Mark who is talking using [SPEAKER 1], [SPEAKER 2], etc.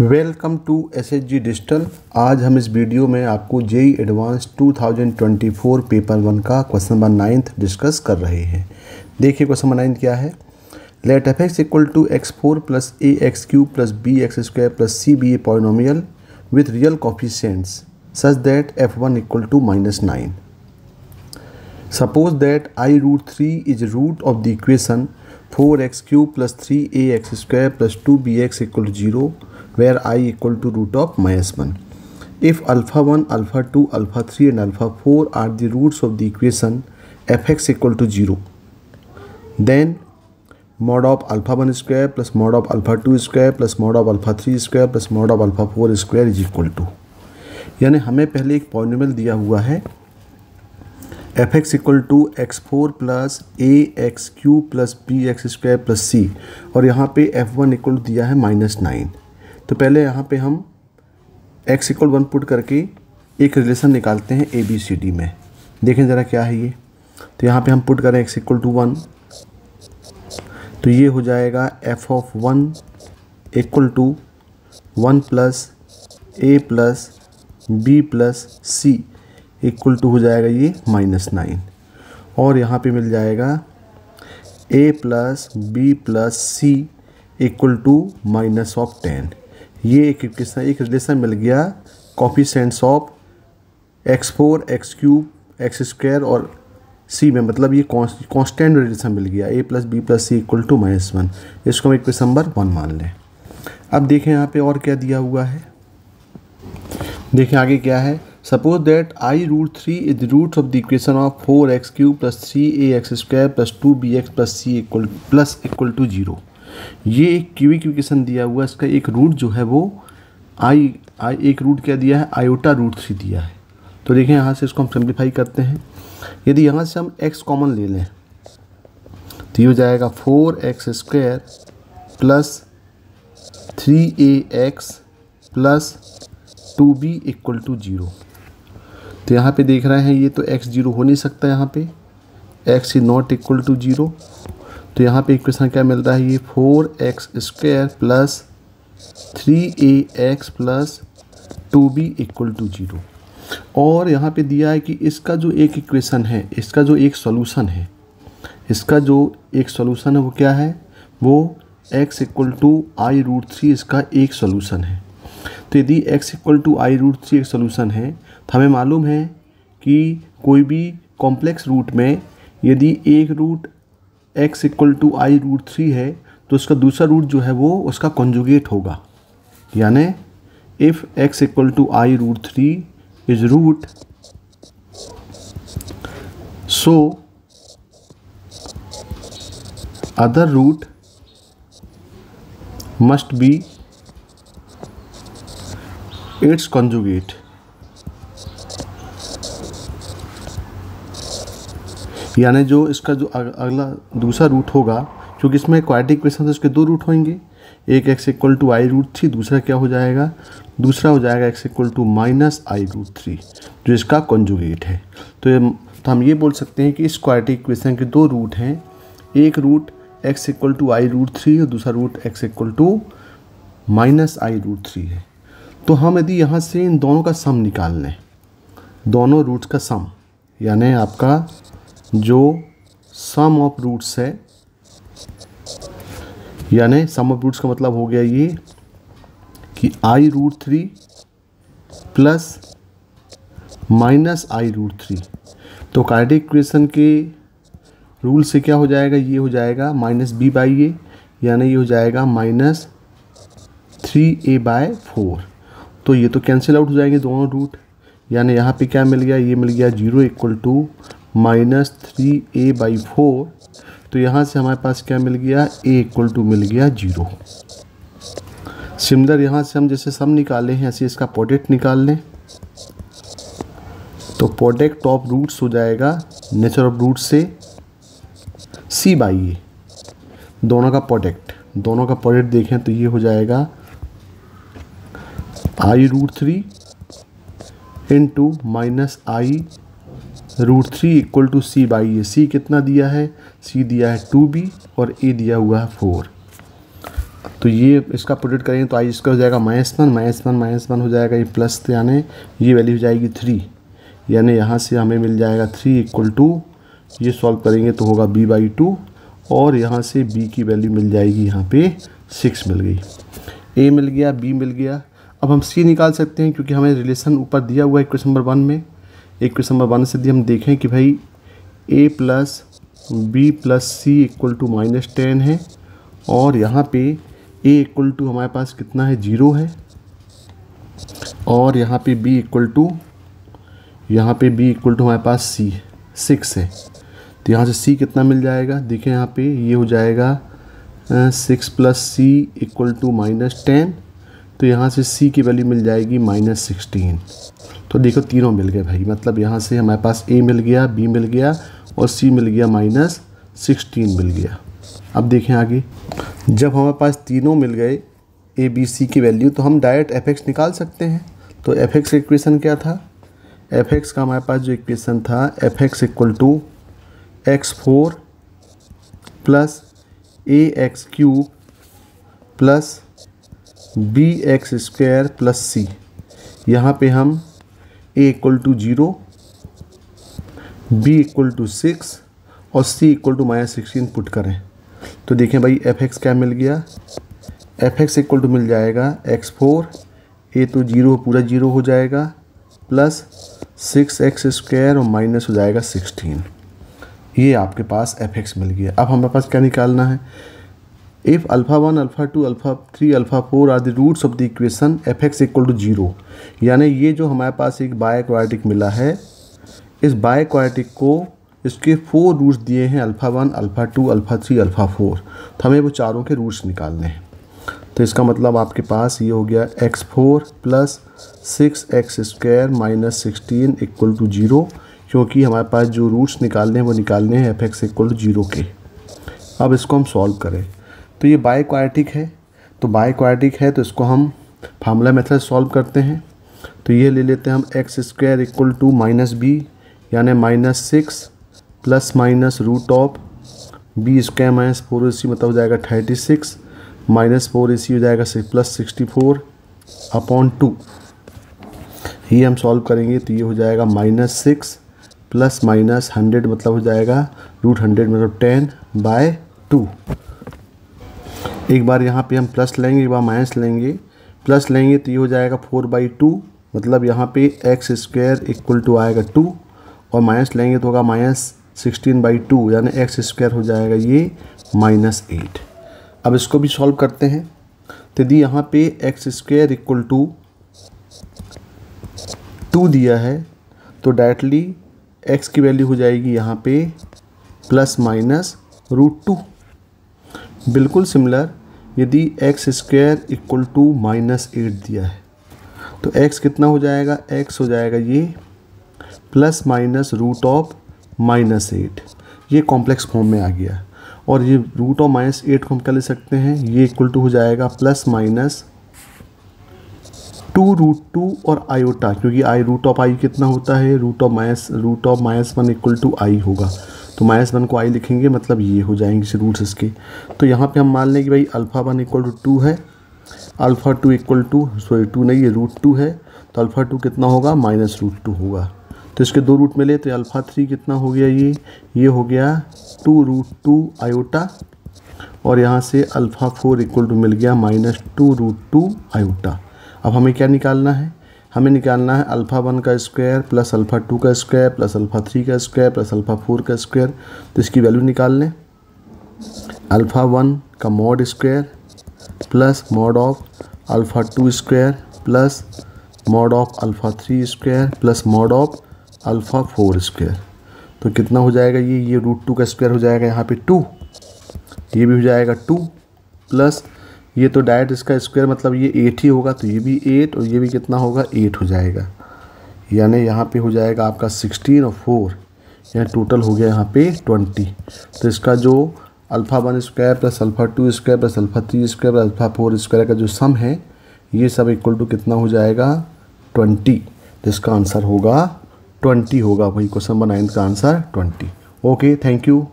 [SPEAKER 1] Welcome to SHG digital. आज हम इस वीडियो में आपको जेईई एडवांस 2024 पेपर 1 का क्वेश्चन नंबर 9 डिस्कस कर रहे हैं। देखिए क्वेश्चन नंबर 9 क्या है। Let f(x) equal to x4 plus ax³ plus bx² plus c be a polynomial with real coefficients such that f1 equal to -9। Suppose that i√3 is root of the equation 4x³ plus 3ax² plus 2bx equal to 0 where I equal to root of -1. If α1, α2, α3 and α4 are the roots of the equation f(x) equal to 0, then mod of α1 square plus mod of α2 square plus mod of α3 square plus mod of α4 square is equal to, यानी हमें पहले एक polynomial दिया हुआ है f(x) equal to x4 plus ax³ plus bx² plus c और यहाँ पे f1 इक्वल दिया है -9। तो पहले यहाँ पे हम x इक्वल 1 पुट करके एक रिलेशन निकालते हैं ABCD में। देखें ज़रा क्या है ये। तो यहाँ पे हम पुट करें x इक्वल टू 1, तो ये हो जाएगा f(1) equal to 1 plus a plus b plus c equal to हो जाएगा ये -9 और यहाँ पे मिल जाएगा a plus b plus c equal to -10। ये एक रिलेशन मिल गया coefficients of x4, x³, x² और c में, मतलब ये कांस्टेंट रिलेशन मिल गया a plus b plus c equal to -1। इसको हम इक्वेशन नंबर 1 मान लें। अब देखें यहाँ पे और क्या दिया हुआ है। देखें आगे क्या है। Suppose that i√3 is the root of the equation of 4x³ plus 3ax² plus 2bx plus c equal to 0। ये एक क्यूबिक इक्वेशन दिया हुआ है। इसका एक रूट जो है वो एक रूट क्या दिया है, i√3 दिया है। तो देखें यहाँ से इसको हम सिंप्लीफाई करते हैं। यदि यहाँ से हम x कॉमन ले लें तो ये हो जाएगा 4x² plus 3ax plus 2b equal to 0। तो यहाँ पे देख रहे हैं ये तो x 0 हो नहीं सकता, यहाँ पे x is not equal to 0। तो यहाँ पे इक्वेशन क्या मिल रहा है, ये 4x² plus 3ax plus 2b equal to 0। और यहाँ पे दिया है कि इसका जो एक इक्वेशन है, इसका जो एक सॉल्यूशन है, वो क्या है, वो x इक्वल टू i√3 इसका एक सॉल्यूशन है। तो यदि x इक्वल टू i√3 एक सॉल्यूशन है तो हमें मालूम है कि कोई भी कॉम्प्लेक्स रूट में यदि एक root x equal to i√3 है तो उसका दूसरा रूट जो है वो उसका कॉन्जुगेट होगा। यानी if x equal to i√3 is root, so other root must be its conjugate. यानी जो इसका जो अगला दूसरा रूट होगा, क्योंकि इसमें क्वाड्रेटिक इक्वेशन से इसके दो रूट होंगे, एक x इक्वल टू i√3, दूसरा क्या हो जाएगा, x इक्वल टू -i√3 जो इसका कॉन्जुगेट है। तो हम ये बोल सकते हैं कि इस क्वाड्रेटिक इक्वेशन के दो रूट हैं, एक root x equal to i√3 और दूसरा root x equal to -i√3 है। तो हम यदि यहाँ से इन दोनों का सम निकाल लें, दोनों रूट्स का सम, यानी आपका जो सम ऑफ रूट्स है, यानी सम ऑफ रूट्स का मतलब हो गया ये कि i√3 प्लस -i√3। तो क्वाड्रेटिक इक्वेशन के रूल से क्या हो जाएगा, ये हो जाएगा -b/a, यानी ये हो जाएगा -3a/4। तो ये तो कैंसिल आउट हो जाएंगे दोनों रूट, यानी यहाँ पे क्या मिल गया, ये मिल गया 0 इक्वल टू -3a/4। तो यहाँ से हमारे पास क्या मिल गया, a इक्वल टू मिल गया 0। सिमिलर यहाँ से हम जैसे सम निकाले हैं ऐसे इसका प्रोडक्ट निकाल लें। तो प्रोडक्ट ऑफ रूट्स हो जाएगा नेचर ऑफ रूट से c/a, दोनों का प्रोडक्ट देखें तो ये हो जाएगा i√3 into -i√3 equal to c/a। c कितना दिया है, c दिया है 2b और a दिया हुआ है 4। तो ये इसका प्रोडक्ट करेंगे तो आई इसका हो जाएगा -1 हो जाएगा, ये प्लस यानी ये वैल्यू हो जाएगी 3, यानी यहाँ से हमें मिल जाएगा 3 इक्वल टू, ये सॉल्व करेंगे तो होगा b/2 और यहाँ से b की वैल्यू मिल जाएगी यहाँ पे 6 मिल गई। a मिल गया, b मिल गया। अब हम c निकाल सकते हैं क्योंकि हमें रिलेशन ऊपर दिया हुआ है इक्वेशन नंबर 1 में। इक्वेशन नंबर 1 से हम देखें कि भाई a plus b plus c equal to -10 है और यहाँ पे a इक्वल टू हमारे पास कितना है 0 है और यहाँ पे b इक्वल टू हमारे पास c 6 है। तो यहाँ से c कितना मिल जाएगा, देखें यहाँ पे ये हो जाएगा 6 प्लस c इक्वल टू -10, तो यहाँ से c की वैल्यू मिल जाएगी -16। तो देखो तीनों मिल गए भाई, मतलब यहाँ से हमारे पास a मिल गया, b मिल गया और c मिल गया -16 मिल गया। अब देखें आगे, जब हमारे पास तीनों मिल गए a b c की वैल्यू तो हम डायरेक्ट fx निकाल सकते हैं। तो fx का इक्वेशन क्या था, fx का हमारे पास जो इक्वेशन था fx equal to x4 plus ax³ plus bx² plus c। यहाँ पे हम a equal to 0, b equal to 6 और c इक्वल टू -16 पुट करें तो देखें भाई fx क्या मिल गया, fx इक्वल टू मिल जाएगा x4, a तो 0 पूरा 0 हो जाएगा प्लस 6x² और माइनस हो जाएगा 16। ये आपके पास fx मिल गया। अब हमारे पास क्या निकालना है, if α1 α2 α3 α4 are the roots of the equation fx equal to 0, यानी ये जो हमारे पास एक बाय क्वाड्रेटिक मिला है, इस बाय क्वाड्रेटिक को इसके 4 रूट्स दिए हैं α1 α2 α3 α4, तो हमें वो चारों के रूट्स निकालने हैं। तो इसका मतलब आपके पास ये हो गया x4 plus 6x² minus 16 equal to 0, क्योंकि हमारे पास जो रूट्स निकालने हैं वो निकालने हैं fx इक्वल टू 0 के। अब इसको हम सॉल्व करें तो ये बाय क्वाड्रेटिक है, तो बाय क्वाड्रेटिक है तो इसको हम फार्मूला मेथड सॉल्व करते हैं। तो ये ले लेते हैं हम x² इक्वल टू -b यानी -6 plus minus root of b² minus 4ac मतलब हो जाएगा 36 माइनस 4ac हो जाएगा प्लस 64 अपॉन 2। ये हम सॉल्व करेंगे तो ये हो जाएगा -6 प्लस माइनस 100 मतलब हो जाएगा √100 मतलब 10/2। एक बार यहाँ पे हम प्लस लेंगे, एक बार माइनस लेंगे। प्लस लेंगे तो ये हो जाएगा 4/2 मतलब यहाँ पे x² इक्वल टू आएगा 2 और माइनस लेंगे तो होगा -16/2 यानी x² हो जाएगा ये -8। अब इसको भी सॉल्व करते हैं तो यदि यहाँ पे x² इक्वल टू 2 दिया है तो डायरेक्टली x की वैल्यू हो जाएगी यहाँ पे ±√2। बिल्कुल सिमिलर यदि x² इक्वल टू -8 दिया है तो x कितना हो जाएगा, x हो जाएगा ये ±√8। ये कॉम्प्लेक्स फॉर्म में आ गया और ये √8 को हम क्या ले सकते हैं, ये इक्वल टू हो जाएगा ±2√2 और आयोटा, क्योंकि √i कितना होता है √1 इक्वल टू i होगा तो -1 को i लिखेंगे मतलब ये हो जाएंगे रूट्स इसके। तो यहाँ पे हम मान लें कि भाई α1 इक्वल टू 2 है, α2 इक्वल टू 2 नहीं ये √2 है तो α2 कितना होगा -√2 होगा। तो इसके 2 रूट मिले तो α3 कितना हो गया, ये हो गया 2√2 आयोटा और यहाँ से α4 इक्वल टू मिल गया -2√2 आयोटा। अब हमें क्या निकालना है, हमें निकालना है α1 का स्क्वायर प्लस α2 का स्क्वायर प्लस α3 का स्क्वायर प्लस α4 का स्क्वायर। तो इसकी वैल्यू निकाल लें, α1 का mod square plus mod of α2 square plus mod of α3 square plus mod of α4 square. तो कितना हो जाएगा, ये √2 का स्क्वायर हो जाएगा यहाँ पे 2, ये भी हो जाएगा 2 प्लस ये तो डायरेक्ट इसका स्क्वायर मतलब ये 8 ही होगा तो ये भी 8 और ये भी कितना होगा 8 हो जाएगा, यानी यहाँ पे हो जाएगा आपका 16 और 4 यानी टोटल हो गया यहाँ पे 20। तो इसका जो α1 square plus α2 square plus α3 square plus α4 square का जो सम है ये सब इक्वल टू कितना हो जाएगा 20। तो इसका आंसर होगा 20 होगा, वही क्वेश्चन नंबर 9 का आंसर 20। Okay, thank you.